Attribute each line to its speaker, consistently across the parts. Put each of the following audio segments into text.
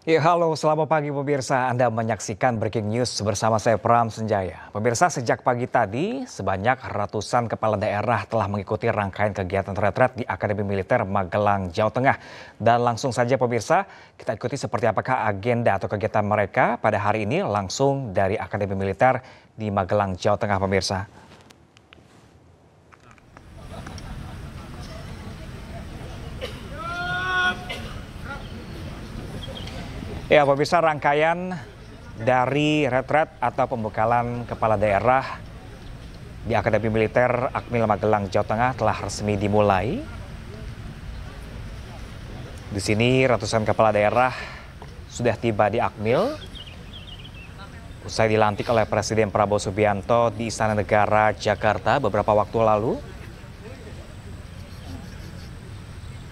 Speaker 1: Ya, halo, selamat pagi pemirsa. Anda menyaksikan Breaking News bersama saya Pram Senjaya. Pemirsa, sejak pagi tadi sebanyak ratusan kepala daerah telah mengikuti rangkaian kegiatan retret di Akademi Militer Magelang, Jawa Tengah. Dan langsung saja pemirsa, kita ikuti seperti apakah agenda atau kegiatan mereka pada hari ini langsung dari Akademi Militer di Magelang, Jawa Tengah pemirsa. Ya, pemirsa, rangkaian dari retret atau pembekalan kepala daerah di Akademi Militer Akmil Magelang, Jawa Tengah telah resmi dimulai. Di sini ratusan kepala daerah sudah tiba di Akmil usai dilantik oleh Presiden Prabowo Subianto di Istana Negara, Jakarta beberapa waktu lalu.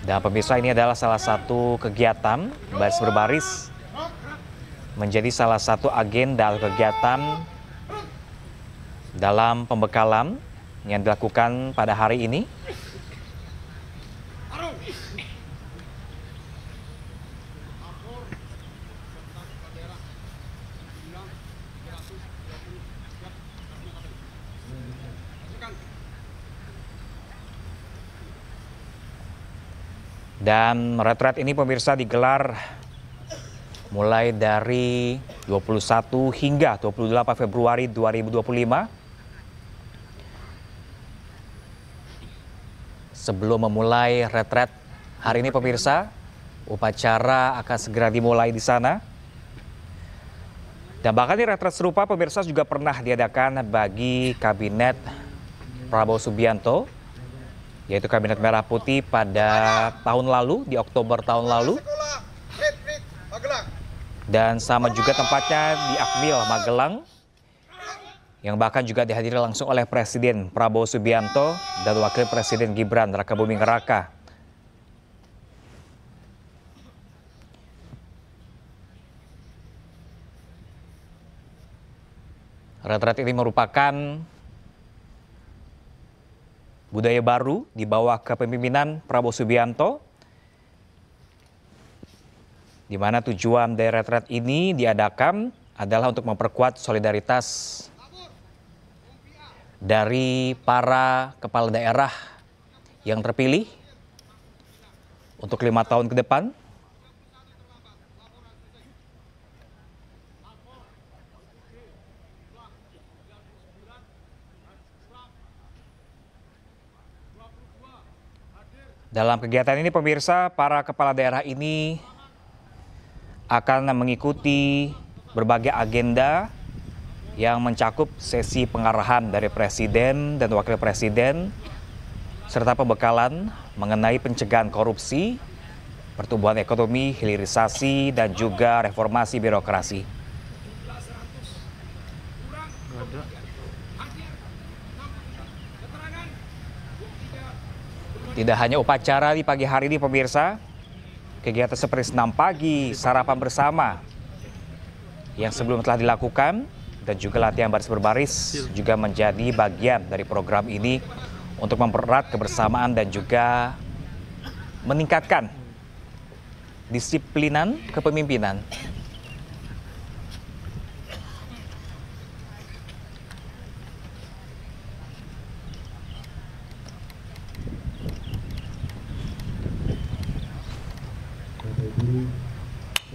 Speaker 1: Dan pemirsa, ini adalah salah satu kegiatan baris berbaris menjadi salah satu agenda atau kegiatan dalam pembekalan yang dilakukan pada hari ini. Dan retret ini pemirsa digelar mulai dari 21 hingga 28 Februari 2025. Sebelum memulai retret hari ini pemirsa, upacara akan segera dimulai di sana. Dan bahkan di retret serupa pemirsa juga pernah diadakan bagi Kabinet Prabowo Subianto, yaitu Kabinet Merah Putih pada tahun lalu, di Oktober tahun lalu. Dan sama juga tempatnya di Akmil Magelang, yang bahkan juga dihadiri langsung oleh Presiden Prabowo Subianto dan Wakil Presiden Gibran Rakabuming Raka. Retret ini merupakan budaya baru di bawah kepemimpinan Prabowo Subianto, di mana tujuan dari retret ini diadakan adalah untuk memperkuat solidaritas dari para kepala daerah yang terpilih untuk 5 tahun ke depan. Dalam kegiatan ini pemirsa, para kepala daerah ini akan mengikuti berbagai agenda yang mencakup sesi pengarahan dari Presiden dan Wakil Presiden, serta pembekalan mengenai pencegahan korupsi, pertumbuhan ekonomi, hilirisasi, dan juga reformasi birokrasi. Tidak hanya upacara di pagi hari ini pemirsa, kegiatan seperti senam pagi, sarapan bersama yang sebelum telah dilakukan dan juga latihan baris berbaris juga menjadi bagian dari program ini untuk mempererat kebersamaan dan juga meningkatkan disiplinan kepemimpinan.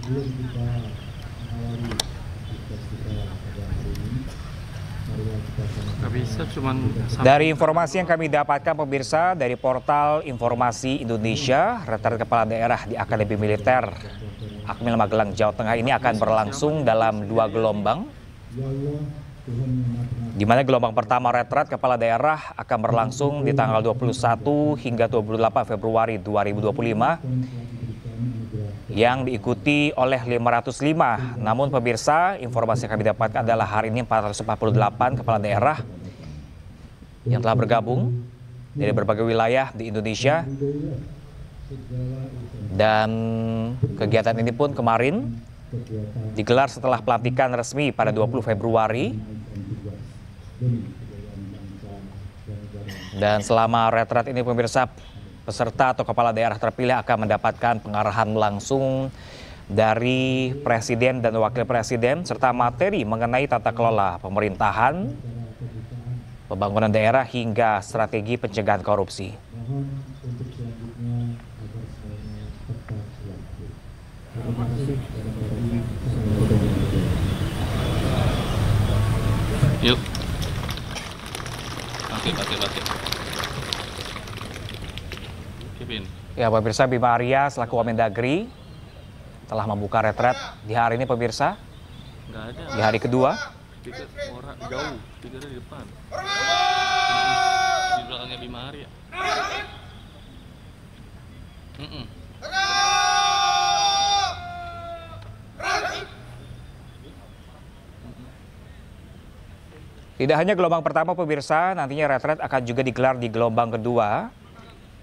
Speaker 2: Sebelum kita mengawali aktivitas kita pada hari ini, marilah kita sama-sama.
Speaker 1: Dari informasi yang kami dapatkan pemirsa dari portal Informasi Indonesia, retret kepala daerah di Akademi Militer Akmil Magelang, Jawa Tengah ini akan berlangsung dalam 2 gelombang. Di mana gelombang pertama retret kepala daerah akan berlangsung di tanggal 21 hingga 28 Februari 2025 yang diikuti oleh 505. Namun pemirsa, informasi yang kami dapatkan adalah hari ini 448 kepala daerah yang telah bergabung dari berbagai wilayah di Indonesia. Dan kegiatan ini pun kemarin digelar setelah pelantikan resmi pada 20 Februari. Dan selama retret ini pemirsa, peserta atau kepala daerah terpilih akan mendapatkan pengarahan langsung dari Presiden dan Wakil Presiden serta materi mengenai tata kelola pemerintahan, pembangunan daerah hingga strategi pencegahan korupsi.
Speaker 2: Mohon untuk selanjutnya agar semuanya tepat waktu. Terima kasih kepada
Speaker 3: Yuk. Oke. Kevin.
Speaker 1: Ya, pemirsa, Bima Arya selaku Wamendagri telah membuka retret di hari ini, pemirsa.
Speaker 3: Nggak ada.
Speaker 1: Di hari kedua.
Speaker 3: Speaker orang jauh, speakernya di depan. Di belakangnya Bima Arya.
Speaker 1: Tidak hanya gelombang pertama, pemirsa, nantinya retret akan juga digelar di gelombang kedua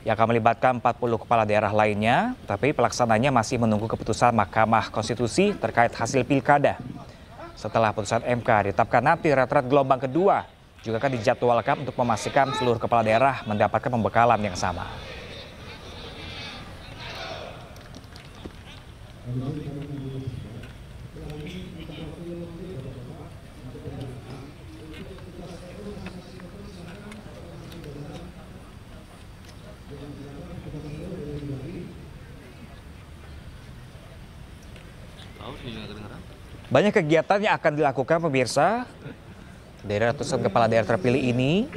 Speaker 1: yang akan melibatkan 40 kepala daerah lainnya, tapi pelaksananya masih menunggu keputusan Mahkamah Konstitusi terkait hasil pilkada. Setelah putusan MK ditetapkan, nanti retret gelombang kedua juga akan dijadwalkan untuk memastikan seluruh kepala daerah mendapatkan pembekalan yang sama. Banyak kegiatan yang akan dilakukan, pemirsa, dari ratusan kepala daerah terpilih ini.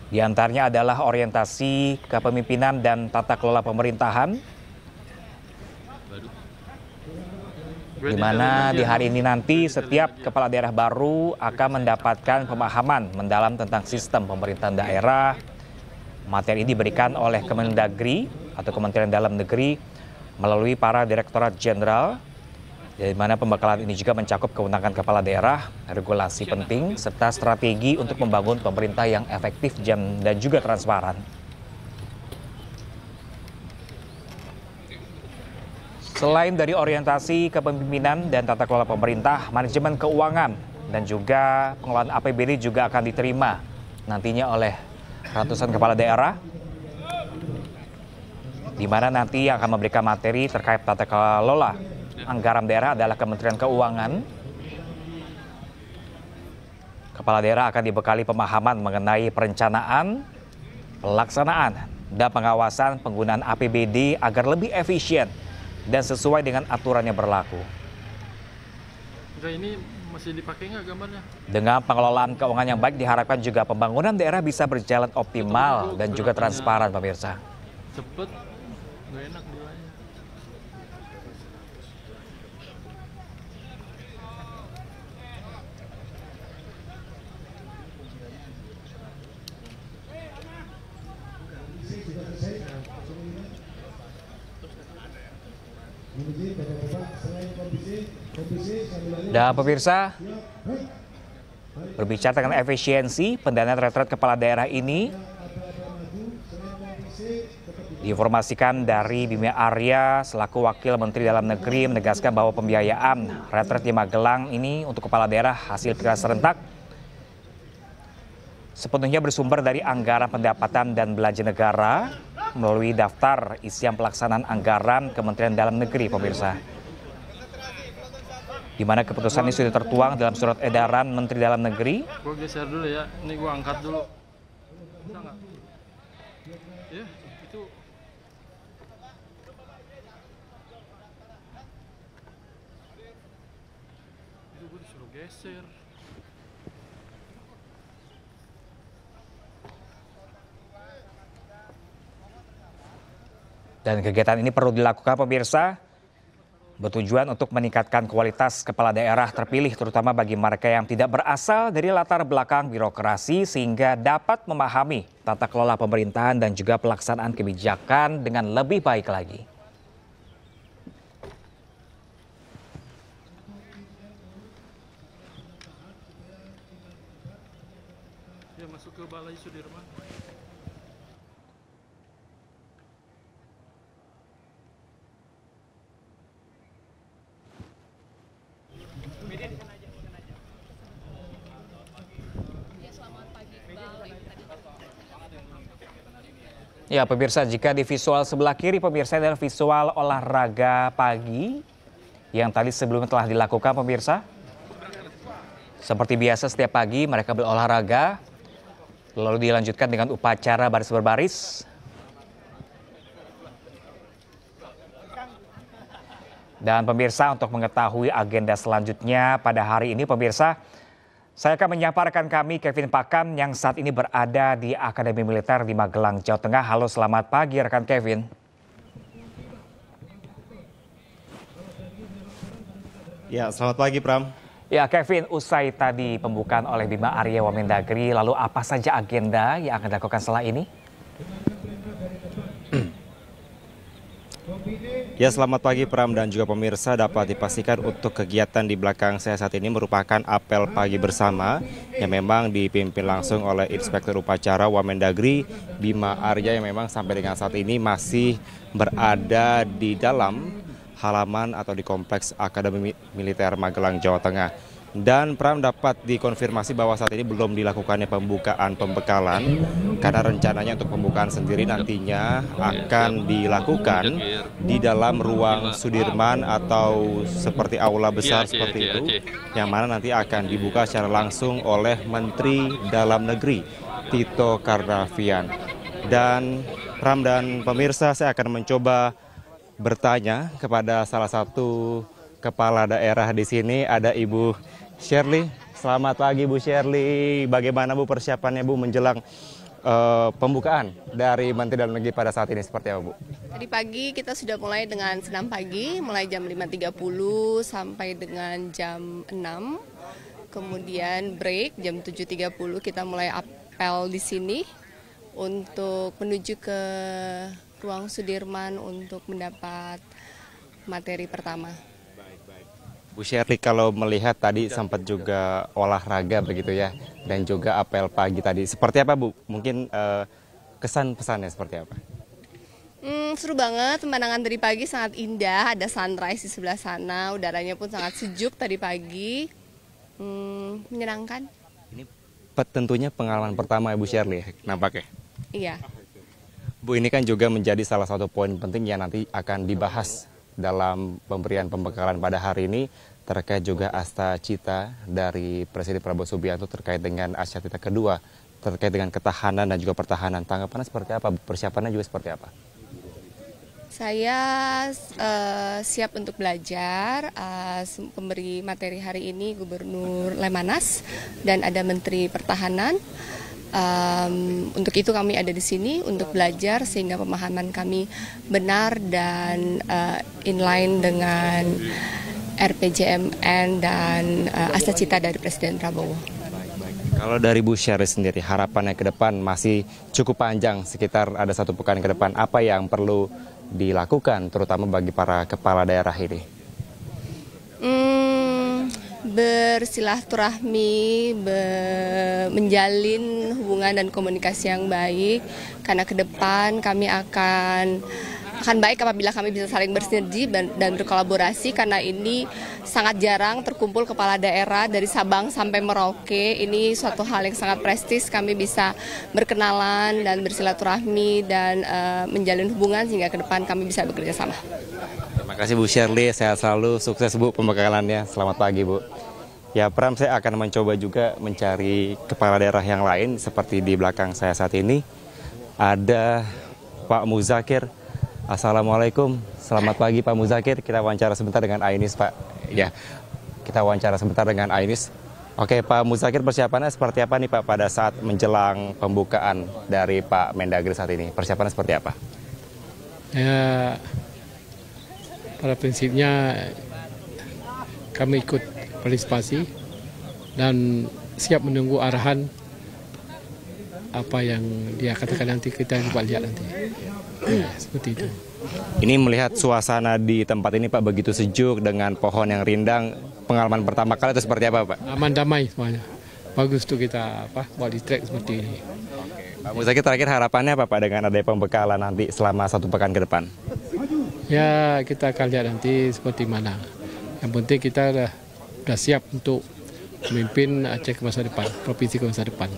Speaker 1: Di antaranya adalah orientasi kepemimpinan dan tata kelola pemerintahan, di mana di hari ini nanti setiap kepala daerah baru akan mendapatkan pemahaman mendalam tentang sistem pemerintahan daerah. Materi ini diberikan oleh Kemendagri atau Kementerian Dalam Negeri melalui para Direktorat Jenderal, di mana pembekalan ini juga mencakup kewenangan kepala daerah, regulasi penting, serta strategi untuk membangun pemerintah yang efektif dan juga transparan. Selain dari orientasi kepemimpinan dan tata kelola pemerintah, manajemen keuangan dan juga pengelolaan APBD juga akan diterima nantinya oleh ratusan kepala daerah, di mana nanti yang akan memberikan materi terkait tata kelola anggaran daerah adalah Kementerian Keuangan. Kepala daerah akan dibekali pemahaman mengenai perencanaan, pelaksanaan, dan pengawasan penggunaan APBD agar lebih efisien dan sesuai dengan aturan yang berlaku.
Speaker 3: Enggak, ini masih dipakai nggak gambarnya?
Speaker 1: Dengan pengelolaan keuangan yang baik diharapkan juga pembangunan daerah bisa berjalan optimal dan juga transparan, pemirsa.
Speaker 3: Cepet, nggak enak bilangnya.
Speaker 1: Dan pemirsa, berbicara tentang efisiensi pendanaan retret kepala daerah ini, diinformasikan dari Bima Arya selaku Wakil Menteri Dalam Negeri menegaskan bahwa pembiayaan retret di Magelang ini untuk kepala daerah hasil pilkada serentak sepenuhnya bersumber dari anggaran pendapatan dan belanja negara melalui daftar isian pelaksanaan anggaran Kementerian Dalam Negeri, pemirsa. Di mana keputusan ini sudah tertuang dalam surat edaran Menteri Dalam Negeri.
Speaker 3: Gue geser dulu ya, ini gue angkat dulu. Bisa nggak? Ya, itu. Itu gue disuruh geser.
Speaker 1: Dan kegiatan ini perlu dilakukan, pemirsa, bertujuan untuk meningkatkan kualitas kepala daerah terpilih, terutama bagi mereka yang tidak berasal dari latar belakang birokrasi, sehingga dapat memahami tata kelola pemerintahan dan juga pelaksanaan kebijakan dengan lebih baik lagi.
Speaker 3: Ya, masuk ke Balai Sudirman.
Speaker 1: Ya pemirsa, jika di visual sebelah kiri pemirsa adalah visual olahraga pagi yang tadi sebelumnya telah dilakukan pemirsa. Seperti biasa setiap pagi mereka berolahraga, lalu dilanjutkan dengan upacara baris berbaris. Dan pemirsa, untuk mengetahui agenda selanjutnya pada hari ini pemirsa, saya akan menyapa rekan kami Kevin Pakam yang saat ini berada di Akademi Militer di Magelang, Jawa Tengah. Halo, selamat pagi rekan Kevin.
Speaker 4: Ya, selamat pagi Pram.
Speaker 1: Ya Kevin, usai tadi pembukaan oleh Bima Arya Wamendagri, lalu apa saja agenda yang akan dilakukan setelah ini?
Speaker 4: Ya, selamat pagi Pram dan juga pemirsa. Dapat dipastikan untuk kegiatan di belakang saya saat ini merupakan apel pagi bersama yang memang dipimpin langsung oleh Inspektur Upacara Wamendagri Bima Arya yang memang sampai dengan saat ini masih berada di dalam halaman atau di kompleks Akademi Militer Magelang, Jawa Tengah. Dan Pram, dapat dikonfirmasi bahwa saat ini belum dilakukannya pembukaan pembekalan karena rencananya untuk pembukaan sendiri nantinya akan dilakukan di dalam ruang Sudirman atau seperti aula besar seperti itu, yang mana nanti akan dibuka secara langsung oleh Menteri Dalam Negeri Tito Karnavian. Dan Pram dan pemirsa, saya akan mencoba bertanya kepada salah satu kepala daerah di sini, ada Ibu Shirley. Selamat pagi Bu Shirley. Bagaimana Bu persiapannya Bu menjelang pembukaan dari Menteri Dalam Negeri pada saat ini, seperti apa Bu?
Speaker 5: Tadi pagi kita sudah mulai dengan senam pagi, mulai jam 5.30 sampai dengan jam 6. Kemudian break jam 7.30 kita mulai apel di sini untuk menuju ke ruang Sudirman untuk mendapat materi pertama.
Speaker 4: Bu Shirley, kalau melihat tadi sempat juga olahraga begitu ya, dan juga apel pagi tadi, seperti apa Bu? Mungkin kesan pesannya seperti apa?
Speaker 5: Seru banget, pemandangan dari pagi sangat indah, ada sunrise di sebelah sana, udaranya pun sangat sejuk tadi pagi, menyenangkan.
Speaker 4: Ini tentunya pengalaman pertama Ibu Shirley nampaknya.
Speaker 5: Iya.
Speaker 4: Bu, ini kan juga menjadi salah satu poin penting yang nanti akan dibahas dalam pemberian pembekalan pada hari ini, terkait juga asta cita dari Presiden Prabowo Subianto terkait dengan asta cita kedua, terkait dengan ketahanan dan juga pertahanan. Tanggapannya seperti apa? Persiapannya juga seperti apa?
Speaker 5: Saya siap untuk belajar. Pemberi materi hari ini Gubernur Lemanas dan ada Menteri Pertahanan. Untuk itu kami ada di sini untuk belajar sehingga pemahaman kami benar dan inline dengan RPJMN dan asta cita dari Presiden Prabowo.
Speaker 4: Kalau dari Bu Shirley sendiri, harapannya ke depan masih cukup panjang, sekitar ada 1 pekan ke depan. Apa yang perlu dilakukan terutama bagi para kepala daerah ini?
Speaker 5: Bersilaturahmi, menjalin hubungan dan komunikasi yang baik, karena ke depan kami akan baik apabila kami bisa saling bersinergi dan berkolaborasi, karena ini sangat jarang terkumpul kepala daerah dari Sabang sampai Merauke. Ini suatu hal yang sangat prestis, kami bisa berkenalan dan bersilaturahmi dan menjalin hubungan sehingga ke depan kami bisa bekerja sama.
Speaker 4: Terima kasih Bu Shirley, sehat selalu, sukses Bu pembekalannya. Selamat pagi Bu. Ya Pram, saya akan mencoba juga mencari kepala daerah yang lain seperti di belakang saya saat ini. Ada Pak Muzakir. Assalamualaikum, selamat pagi Pak Muzakir. Kita wawancara sebentar dengan Ainis Pak. Ya, kita wawancara sebentar dengan Ainis. Oke Pak Muzakir, persiapannya seperti apa nih Pak pada saat menjelang pembukaan dari Pak Mendagri saat ini? Persiapannya seperti apa?
Speaker 6: Ya, pada prinsipnya kami ikut partisipasi dan siap menunggu arahan apa yang dia katakan nanti, kita coba lihat nanti. Ya, seperti itu.
Speaker 4: Ini melihat suasana di tempat ini Pak begitu sejuk dengan pohon yang rindang. Pengalaman pertama kali itu seperti apa Pak?
Speaker 6: Aman damai semuanya. Bagus tuh kita buat di track seperti ini.
Speaker 4: Pak Muzakir, terakhir harapannya apa Pak dengan ada pembekalan nanti selama 1 pekan ke depan?
Speaker 6: Ya, kita akan lihat nanti seperti mana. Yang penting kita sudah siap untuk memimpin Aceh ke masa depan, provinsi ke masa depan.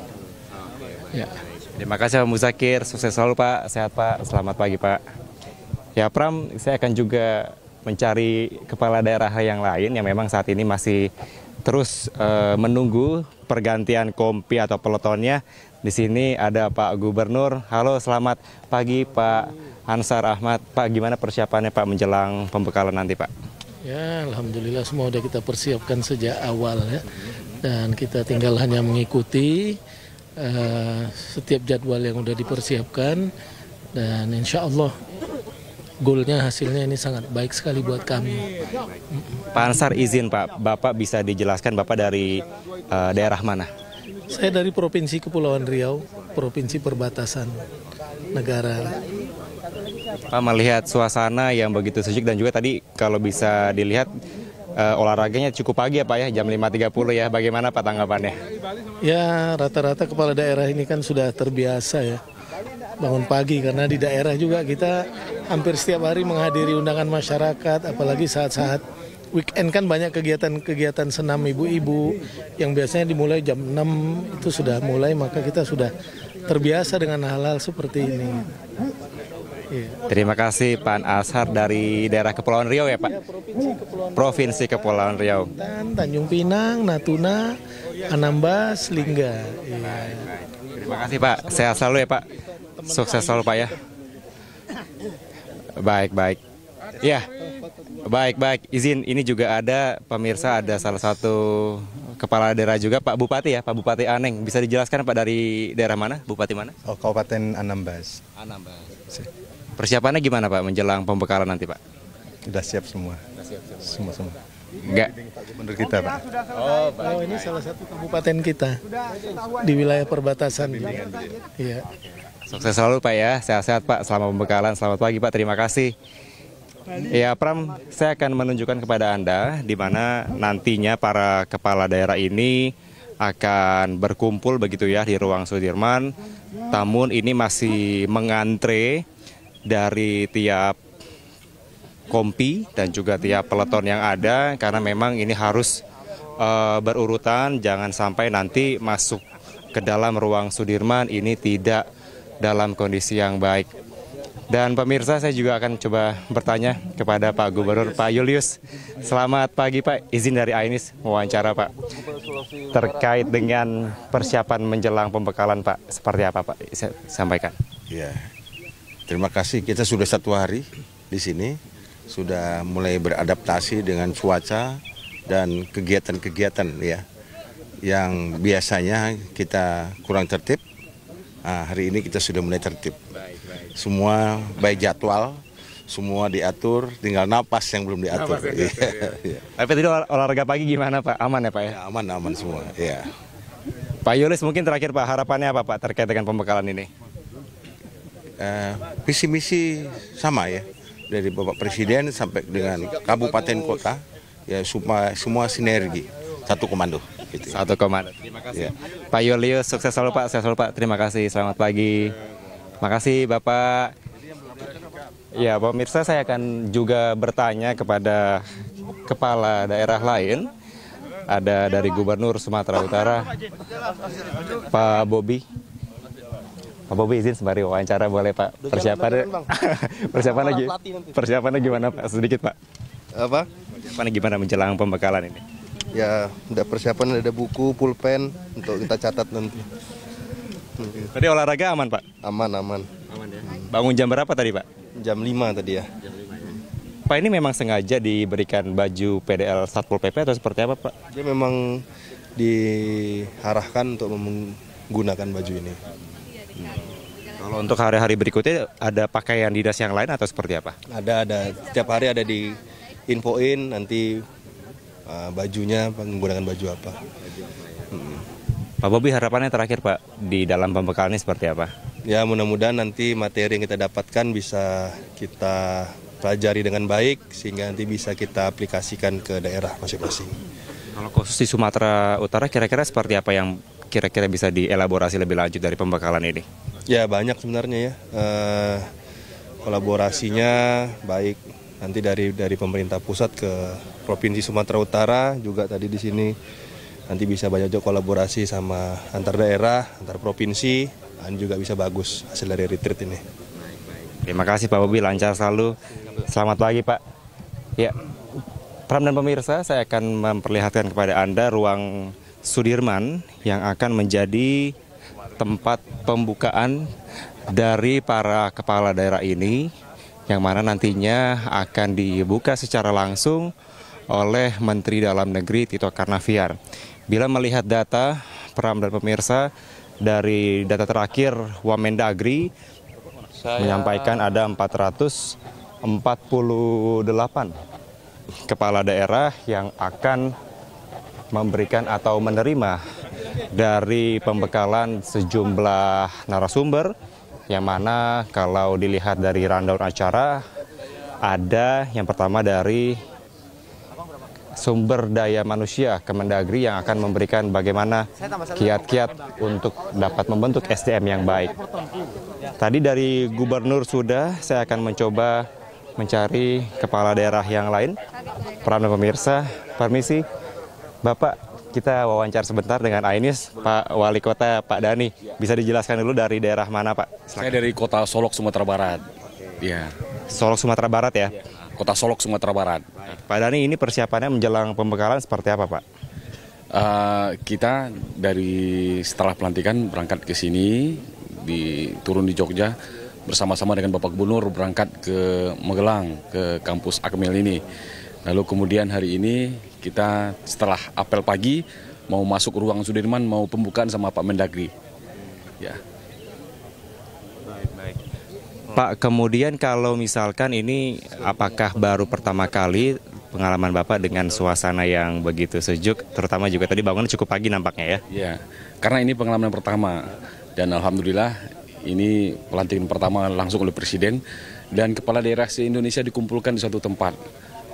Speaker 6: Ya.
Speaker 4: Terima kasih Pak Muzakir, sukses selalu Pak, sehat Pak, selamat pagi Pak. Ya Pram, saya akan juga mencari kepala daerah yang lain yang memang saat ini masih terus menunggu pergantian kompi atau peletonnya. Di sini ada Pak Gubernur. Halo, selamat pagi Pak Ansar Ahmad. Pak, gimana persiapannya Pak menjelang pembekalan nanti Pak?
Speaker 7: Ya, alhamdulillah semua sudah kita persiapkan sejak awal ya. Dan kita tinggal hanya mengikuti setiap jadwal yang sudah dipersiapkan. Dan insya Allah goalnya hasilnya ini sangat baik sekali buat kami.
Speaker 4: Pak Ansar izin Pak, Bapak bisa dijelaskan Bapak dari daerah mana?
Speaker 7: Saya dari Provinsi Kepulauan Riau, provinsi perbatasan negara.
Speaker 4: Pak melihat suasana yang begitu sejuk dan juga tadi kalau bisa dilihat olahraganya cukup pagi ya Pak ya, jam 5.30 ya. Bagaimana Pak tanggapannya?
Speaker 7: Ya, rata-rata kepala daerah ini kan sudah terbiasa ya bangun pagi, karena di daerah juga kita hampir setiap hari menghadiri undangan masyarakat, apalagi saat-saat weekend kan banyak kegiatan-kegiatan senam ibu-ibu yang biasanya dimulai jam 6 itu sudah mulai, maka kita sudah terbiasa dengan hal-hal seperti ini. Ya.
Speaker 4: Terima kasih Pak Ashar dari daerah Kepulauan Riau ya Pak?
Speaker 7: Ya,
Speaker 4: Provinsi Kepulauan Riau.
Speaker 7: Tanjung Pinang, Natuna, Anambas, Lingga. Ya.
Speaker 4: Terima kasih Pak, sehat selalu ya Pak. Sukses selalu Pak ya. Baik. Ya, baik. Izin, ini juga ada pemirsa, ada salah satu kepala daerah juga Pak Bupati ya, Pak Bupati Aneng. Bisa dijelaskan Pak dari daerah mana? Bupati mana?
Speaker 8: Oh, Kabupaten Anambas.
Speaker 4: Persiapannya gimana Pak menjelang pembekalan nanti Pak?
Speaker 8: Sudah siap semua. Semua.
Speaker 4: Enggak.
Speaker 8: Gubernur kita Pak.
Speaker 7: Oh, ini salah satu kabupaten kita di wilayah perbatasan. Iya.
Speaker 4: Sukses selalu Pak ya, sehat-sehat Pak selama pembekalan. Selamat pagi Pak, terima kasih. Ya Pram, saya akan menunjukkan kepada Anda di mana nantinya para kepala daerah ini akan berkumpul begitu ya di ruang Sudirman. Namun ini masih mengantre dari tiap kompi dan juga tiap peleton yang ada, karena memang ini harus berurutan, jangan sampai nanti masuk ke dalam ruang Sudirman ini tidak dalam kondisi yang baik. Dan pemirsa, saya juga akan coba bertanya kepada Pak Gubernur, Pak Julius. Selamat pagi Pak, izin dari Ainis wawancara Pak. Terkait dengan persiapan menjelang pembekalan Pak, seperti apa Pak? Saya sampaikan.
Speaker 9: Ya, terima kasih. Kita sudah 1 hari di sini, sudah mulai beradaptasi dengan cuaca dan kegiatan-kegiatan ya, yang biasanya kita kurang tertib. Nah, hari ini kita sudah mulai tertib. Semua baik jadwal, semua diatur, tinggal napas yang belum diatur.
Speaker 4: Tapi tadi olahraga pagi gimana Pak? Aman ya Pak ya?
Speaker 9: Ya, aman semua. Ya.
Speaker 4: Pak Yulis, mungkin terakhir Pak, harapannya apa Pak terkait dengan pembekalan ini?
Speaker 9: Visi misi sama ya, dari Bapak Presiden sampai dengan kabupaten kota, ya semua sinergi, satu komando. Gitu.
Speaker 4: Satu komando. Terima kasih. Ya. Pak Julius, sukses selalu Pak, sehat selalu Pak. Terima kasih, selamat pagi. Makasih Bapak. Ya, pemirsa, saya akan juga bertanya kepada kepala daerah lain. Ada dari Gubernur Sumatera Utara, Pak Bobi. Pak Bobi, izin sembari wawancara boleh Pak? Persiapannya gimana Pak? Sedikit Pak.
Speaker 10: Apa?
Speaker 4: Persiapannya gimana menjelang pembekalan ini?
Speaker 10: Ya, udah persiapan, ada buku, pulpen untuk kita catat nanti.
Speaker 4: Tadi olahraga aman Pak?
Speaker 10: Aman
Speaker 4: ya. Bangun jam berapa tadi Pak?
Speaker 10: Jam 5 tadi ya.
Speaker 4: Pak, ini memang sengaja diberikan baju PDL Satpol PP atau seperti apa Pak?
Speaker 10: Dia memang diarahkan untuk menggunakan baju ini.
Speaker 4: Kalau untuk hari-hari berikutnya ada pakaian dinas yang lain atau seperti apa?
Speaker 10: Ada. Setiap hari ada di infoin nanti bajunya menggunakan baju apa.
Speaker 4: Pak Bobi, harapannya terakhir Pak di dalam pembekalan ini seperti apa?
Speaker 10: Ya, mudah-mudahan nanti materi yang kita dapatkan bisa kita pelajari dengan baik sehingga nanti bisa kita aplikasikan ke daerah masing-masing.
Speaker 4: Kalau khusus di Sumatera Utara kira-kira seperti apa yang kira-kira bisa dielaborasi lebih lanjut dari pembekalan ini?
Speaker 10: Ya, banyak sebenarnya ya. Kolaborasinya baik nanti dari pemerintah pusat ke Provinsi Sumatera Utara, juga tadi di sini nanti bisa banyak juga kolaborasi sama antar daerah, antar provinsi, dan juga bisa bagus hasil dari retreat ini.
Speaker 4: Terima kasih Pak Bobi, lancar selalu. Selamat pagi Pak. Ya, Pram dan pemirsa, saya akan memperlihatkan kepada Anda ruang Sudirman yang akan menjadi tempat pembukaan dari para kepala daerah ini, yang mana nantinya akan dibuka secara langsung oleh Menteri Dalam Negeri Tito Karnavian. Bila melihat data, Pram dan pemirsa, dari data terakhir Wamendagri menyampaikan ada 448 kepala daerah yang akan memberikan atau menerima dari pembekalan sejumlah narasumber, yang mana kalau dilihat dari rundown acara, ada yang pertama dari sumber daya manusia Kemendagri yang akan memberikan bagaimana kiat-kiat untuk dapat membentuk SDM yang baik. Tadi dari gubernur sudah, saya akan mencoba mencari kepala daerah yang lain. Pram dan pemirsa, permisi, Bapak, kita wawancara sebentar dengan Ainis, Pak Wali Kota, Pak Dhani. Bisa dijelaskan dulu dari daerah mana, Pak?
Speaker 11: Saya dari Kota Solok, Sumatera Barat. Ya.
Speaker 4: Solok, Sumatera Barat ya?
Speaker 11: Kota Solok, Sumatera Barat.
Speaker 4: Pak Dhani, ini persiapannya menjelang pembekalan seperti apa, Pak?
Speaker 11: Kita dari setelah pelantikan berangkat ke sini, turun di Jogja, bersama-sama dengan Bapak Gubernur berangkat ke Magelang, ke kampus Akmil ini. Lalu kemudian hari ini kita setelah apel pagi mau masuk ruang Sudirman, mau pembukaan sama Pak Mendagri. Ya.
Speaker 4: Pak, kemudian kalau misalkan ini apakah baru pertama kali pengalaman Bapak dengan suasana yang begitu sejuk, terutama juga tadi bangunan cukup pagi nampaknya ya?
Speaker 11: Ya, karena ini pengalaman pertama dan alhamdulillah ini pelantikan pertama langsung oleh Presiden dan kepala daerah se-Indonesia dikumpulkan di suatu tempat.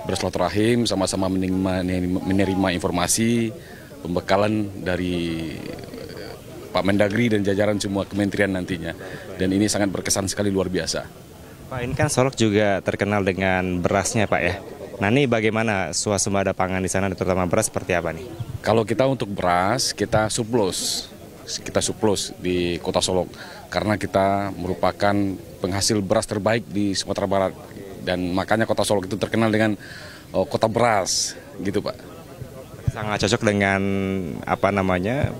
Speaker 11: Bersilaturahim, sama-sama menerima informasi, pembekalan dari Pak Mendagri dan jajaran semua kementerian nantinya. Dan ini sangat berkesan sekali, luar biasa.
Speaker 4: Pak, ini kan Solok juga terkenal dengan berasnya Pak ya. Nah ini bagaimana swasembada pangan di sana, terutama beras seperti apa nih?
Speaker 11: Kalau kita untuk beras, kita surplus. Kita surplus di Kota Solok. Karena kita merupakan penghasil beras terbaik di Sumatera Barat. Dan makanya Kota Solok itu terkenal dengan kota beras, gitu Pak.
Speaker 4: Sangat cocok dengan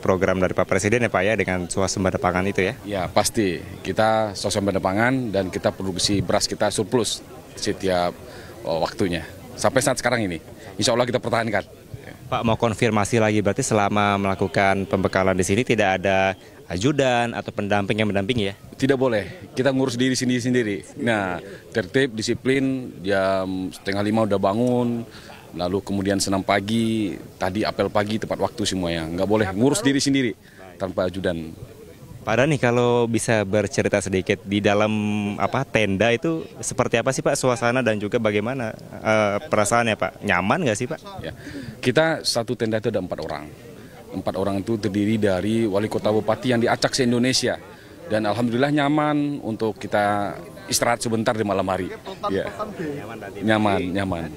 Speaker 4: program dari Pak Presiden ya Pak ya, dengan swasembada pangan itu ya?
Speaker 11: Ya pasti, kita swasembada pangan dan kita produksi beras kita surplus setiap waktunya. Sampai saat sekarang ini, insya Allah kita pertahankan.
Speaker 4: Pak, mau konfirmasi lagi, berarti selama melakukan pembekalan di sini tidak ada ajudan atau pendamping yang mendampingi ya?
Speaker 11: Tidak boleh, kita ngurus diri sendiri. Nah, tertib, disiplin, jam 4:30 udah bangun, lalu kemudian senam pagi, tadi apel pagi tepat waktu semuanya. Nggak boleh, ngurus diri sendiri tanpa ajudan.
Speaker 4: Pak Dhani, kalau bisa bercerita sedikit di dalam tenda itu seperti apa sih Pak suasana dan juga bagaimana perasaannya Pak? Nyaman nggak sih Pak?
Speaker 11: Ya, kita satu tenda itu ada 4 orang. 4 orang itu terdiri dari wali kota bupati yang diacak se-Indonesia. Dan alhamdulillah nyaman untuk kita istirahat sebentar di malam hari. Ya. Nyaman.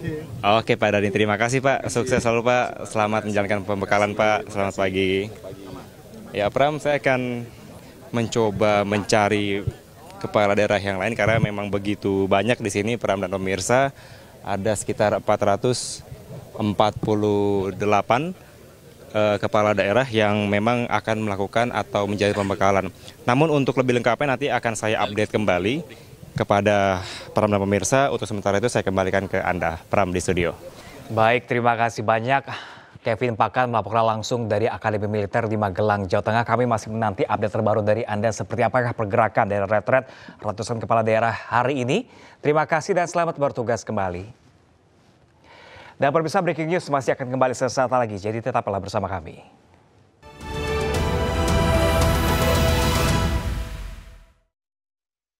Speaker 4: Oke Pak Dhani, terima kasih Pak. Sukses selalu Pak. Selamat menjalankan pembekalan Pak. Selamat pagi. Ya Pram, saya akan mencoba mencari kepala daerah yang lain karena memang begitu banyak di sini Pram dan pemirsa. Ada sekitar 448 kepala daerah yang memang akan melakukan atau menjadi pembekalan. Namun untuk lebih lengkapnya nanti akan saya update kembali kepada Pram dan pemirsa. Untuk sementara itu saya kembalikan ke Anda, Pram, di studio.
Speaker 1: Baik, terima kasih banyak. Kevin Pakan melaporkan langsung dari Akademi Militer di Magelang, Jawa Tengah. Kami masih menanti update terbaru dari Anda seperti apakah pergerakan dari retret ratusan kepala daerah hari ini. Terima kasih dan selamat bertugas kembali. Dan pemirsa, breaking news masih akan kembali sesaat lagi, jadi tetaplah bersama kami.